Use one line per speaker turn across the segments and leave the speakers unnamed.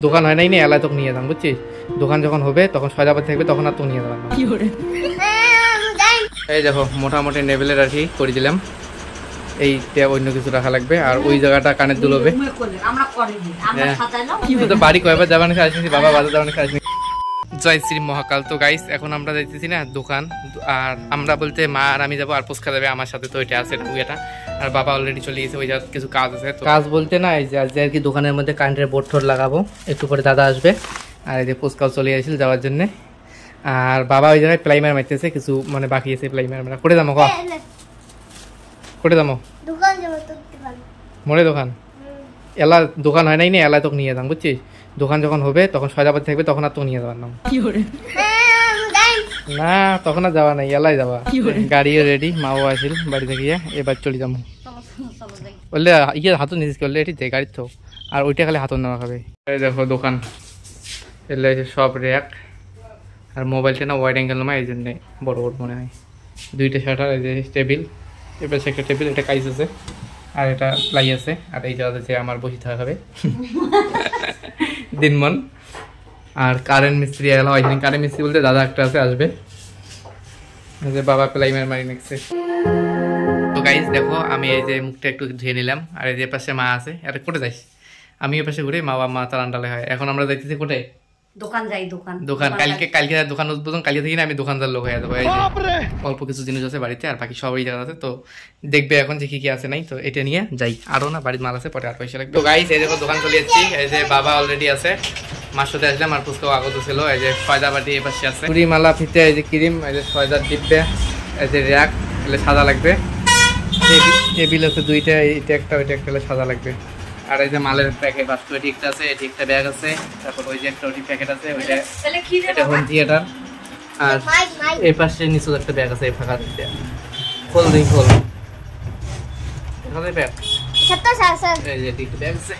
দোকান হয় নাই এলাকায় তোকে নিয়ে যাম বুঝছিস। দোকান যখন হবে তখন সয়দাবাদ থাকবে তখন আর তোকে নিয়ে যাবেন না। এই দেখো মোটামুটি লেভেলের আর কি করে দিলাম। এইটা অন্য কিছু রাখা লাগবে আর ওই জায়গাটা কানের দুল হবে। বাড়ি কয়বার যাবানি আসিনি বাবা বাজার যাবানি আসিনি। জয় শ্রী মহাকাল। তো গাইস এখন আমরা যাইতেছি না দোকান, আর আমরা বলতে মা আর আমি যাবো আর পুস্কা যাবে আমার সাথে। তো এটা আছে এটা আর বাবা অলরেডি চলে গেছে, ওই জায়গায় কিছু কাজ আছে। কাজ বলতে না এই যে আর কি দোকানের মধ্যে কারেন্টের বোর্ড ঠোর লাগাবো, একটু পরে দাদা আসবে। আর এই যে পুস্কাও চলে আসছিল যাওয়ার জন্য। আর বাবা ওই জায়গায় প্লাইমার মারতেছে, কিছু মানে বাকি আছে প্লাইমার মারা। করে দামো করে দামো মোড়ে দোকান এলা দোকান হয় নাই এলাকায় তোকে নিয়ে যাম বুঝছিস। দোকান যখন হবে তখন সয়দাবাদ থাকবে তখন আর তোকে নিয়ে যাবার না। না তখন আর যাওয়া নাই, এলাই যাওয়া। গাড়িও রেডি, মাও আসিল বাড়ি থেকে, এবার চলে যাবো বললে ইয়ে হাতও নিজিস করলে এটি গাড়ির তো। আর ওইটা খালি হাতও নেওয়া খাবে। এই দেখো দোকান এলে সব র্যাক আর মোবাইলটা না ওয়াইড অ্যাঙ্গেল নামা, এই জন্যে বড় বড় মনে হয়। দুইটা শাটার, এই যে টেবিল, এবার একটা টেবিল, এটা কাইস আছে আর এটা প্লাই আছে। আর এই জায়গাতে যে আমার বসে থাকা হবে দিনমন। আর কারেন্ট মিস্ত্রি এলো, কারেন্ট মিস্ত্রি বলতে দাদা একটা আছে আসবে। যে বাবা প্লাইমার মারি নেছে। তো গাইস দেখো আমি এই যে মুখটা একটু ধুয়ে নিলাম। আর এই যে পাশে মা আছে, এটা কোটে যাইস আমি এ পাশে ঘুরে, মা তার আন্ডালে হয়। এখন আমরা যাইতেছি কোটে দোকান। কালকে দোকান উদ্বোধন, কালকে থেকে আমি দোকানদার লোক হয়ে যাবো। এই যে অল্প কিছু জিনিস আছে বাড়িতে আর বাকি সবাই জায়গা আছে। তো দেখবে এখন যে কি কি আছে নাই। তো এটা নিয়ে যাই, আরো না বাড়ির মাল আছে পরে আর পয়সা লাগবে। তো গাইস এই দেখো দোকান চলে যাচ্ছি। এই যে বাবা অলরেডি আছে, মার সাথে আসলাম আর পুস্কাও আগত ছিল। এই যে সয়দা বাটি এ পাশে আছে, পুরি মালা ফিতে, এই যে ক্রিম, এই যে সয়দার ডিব্বে, এই যে র্যাক এলে সাদা লাগবে। টেবিল আছে দুইটা, এইটা একটা ওইটা একটা হলে সাদা লাগবে। আর এই যে মালের প্যাকেট বাস্তু এটি একটা আছে, এটি একটা ব্যাগ আছে। তারপর ওই যে একটা ওটি প্যাকেট আছে, ওইটা এটা হোম থিয়েটার। আর এই পাশে নিচে একটা ব্যাগ আছে, এই ফাঁকা দিতে খোল দিই খোল ব্যাগ। এই যে একটা ব্যাগ আছে।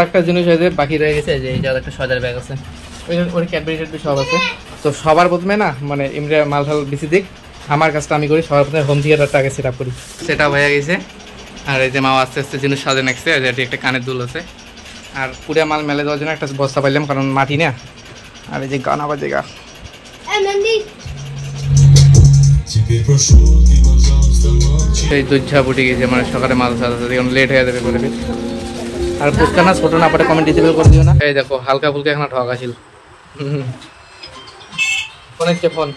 একটা জিনিস হয়েছে বাকি রয়ে গেছে, যে এই যে একটা সয়দার ব্যাগ আছে, ওই ক্যাডবেরি ট্যাডবেরি সব আছে। তো সবার প্রথমে না মানে এমনি মাল ঠাল বেশি দিক, আমার কাজটা আমি করি। সবার প্রথমে হোম থিয়েটারটা আগে সেট আপ করি, সেট আপ হয়ে গেছে। আর এই যে মা আস্তে আস্তে জিনিস সাজে নেছে, এটি একটা কানের দুল আছে। আর পুরা মাল মেলে দেওয়ার জন্য একটা বস্তা পাইলাম, কারণ মাটি না। আর এই যে গানা বাজে গা, সেই দুধা ফুটে গেছে, মানে সকালে মাল সাজাতে লেট হয়ে যাবে বলে। আর পুস্কা না ছোট না পরে কমেন্ট ডিসেবল করে দিও না। এই দেখো হালকা ফুলকা এখন ঠক আসিল। ফোন হচ্ছে ফোন।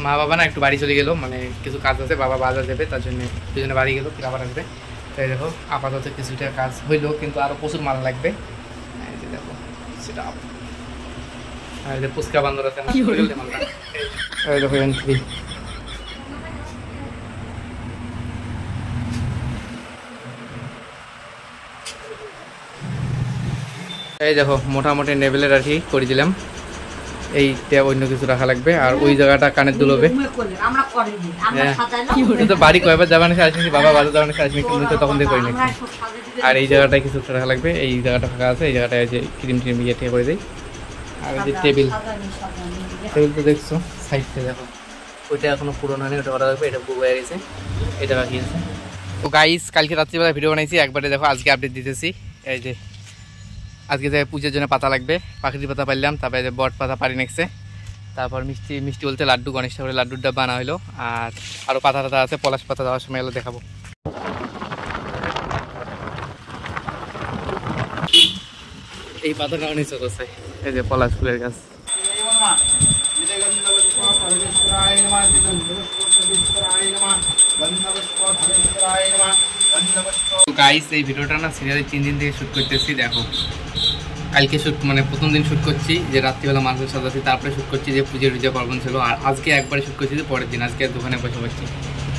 মা বাবা না একটু বাড়ি চলে গেলো, মানে কিছু কাজ আছে, বাবা বাজার যাবে তার জন্য দুজনে বাড়ি গেলো, আবার আসবে। তাই দেখো আপাতত কিছুটা কাজ হইলো, কিন্তু আরো প্রচুর মাল লাগবে। এই যে দেখো সেটা আর যে পুস্কা বান্দর আছে, এই দেখো এন্ট্রি। এই দেখো মোটামুটি লেভেলের আর কি করে দিলাম। এইটা অন্য কিছু রাখা লাগবে আর ওই জায়গাটা কানের দুল হবে। বাড়ি কয়বার যাবানি আসিনি বাবা বাজার যাবানি আসিনি, কিন্তু তখন দিয়ে করে নিচ্ছি। আর এই জায়গাটায় কিছু রাখা লাগবে, এই জায়গাটা ফাঁকা আছে, এই জায়গাটায় যে ক্রিম ট্রিম ইয়ে করে দিই। আর এই যে টেবিল তো দেখছো সাইডটা দেখো, ওইটা এখনো পুরোনো হয়নি, ওটা করা লাগবে। এটা বুক হয়ে গেছে, এটা বাকি আছে। তো গাইস কালকে রাত্রিবেলা ভিডিও বানাইছি, একবারে দেখো আজকে আপডেট দিতেছি। এই যে আজকে যে পুজোর জন্য পাতা লাগবে, পাখির পাতা পাইলাম, তারপরে যে বট পাতা পারি নেছে। তারপর মিষ্টি বলতে লাড্ডু, গণেশ ঠাকুরের লাড্ডুর ডাব্বা আনা হলো। আর আরও পাতা টাতা আছে, পলাশ পাতা দেওয়ার সময় এলো দেখাবো। এই পাতাটা অনেক কোথায়, এই যে পলাশ ফুলের গাছ। গাইস এই ভিডিওটা না সিরিয়ালে 3 দিন থেকে শুট করতেছি। দেখো কালকে শুট মানে প্রথম দিন শুট করছি যে রাত্রিবেলা মানুষের সাজাচ্ছি, তারপরে শুট করছি যে পুজো পার্বণ ছিল। আর আজকে একবারে শুট করছি যে পরের দিন, আজকে দোকানে বসে পড়ছি,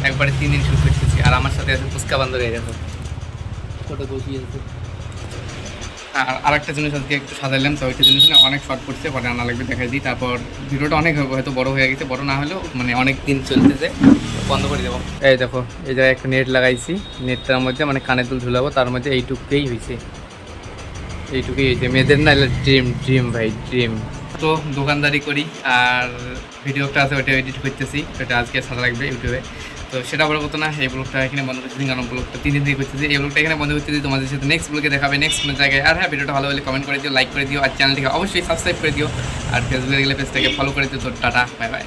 একবারে 3 দিন শুট করতেছি। আর আমার সাথে আছে পুস্কা বান্দর, এই দেখো ছোটো বসিয়ে আছে। আর একটা জিনিস আজকে একটু সাজাইলাম, তো ওইটা জিনিস না অনেক শর্ট করছে, পরে আনা লাগবে দেখাই দিই। তারপর ভিডিওটা অনেক হয়তো বড় হয়ে গেছে, বড় না হলেও মানে অনেক দিন চলতেছে, বন্ধ করে দেবো। এই দেখো এই জায়গায় একটা নেট লাগাইছি, নেটটার মধ্যে মানে কানের দুল ঝুলাবো, তার মধ্যে এইটুকুই হয়েছে, মেয়েদের না ড্রিম ভাই ড্রিম। তো দোকানদারি করি আর ভিডিওটা আছে ওইটা এডিট করতেছি, ওটা আজকে সাজা লাগবে ইউটিউবে। তো সেটা বড় কথা না, এই ব্লগটা এখানে বন্ধ করতেছি, কারণ ব্লগটা 3 দিন দিয়ে করতেছি। এই ব্লগটা এখানে বন্ধ করতেছি, তোমাদের সাথে নেক্সট ব্লগে দেখাবে নেক্সট কোনো জায়গায়। আর হ্যাঁ, ভিডিওটা ভালো হলে কমেন্ট করে দিও, লাইক করে দিও, আর চ্যানেলটিকে অবশ্যই সাবস্ক্রাইব করে দিও, আর ফেসবুকে গেলে পেজটাকে ফলো করে দিও। তো টাটা, বাই বাই।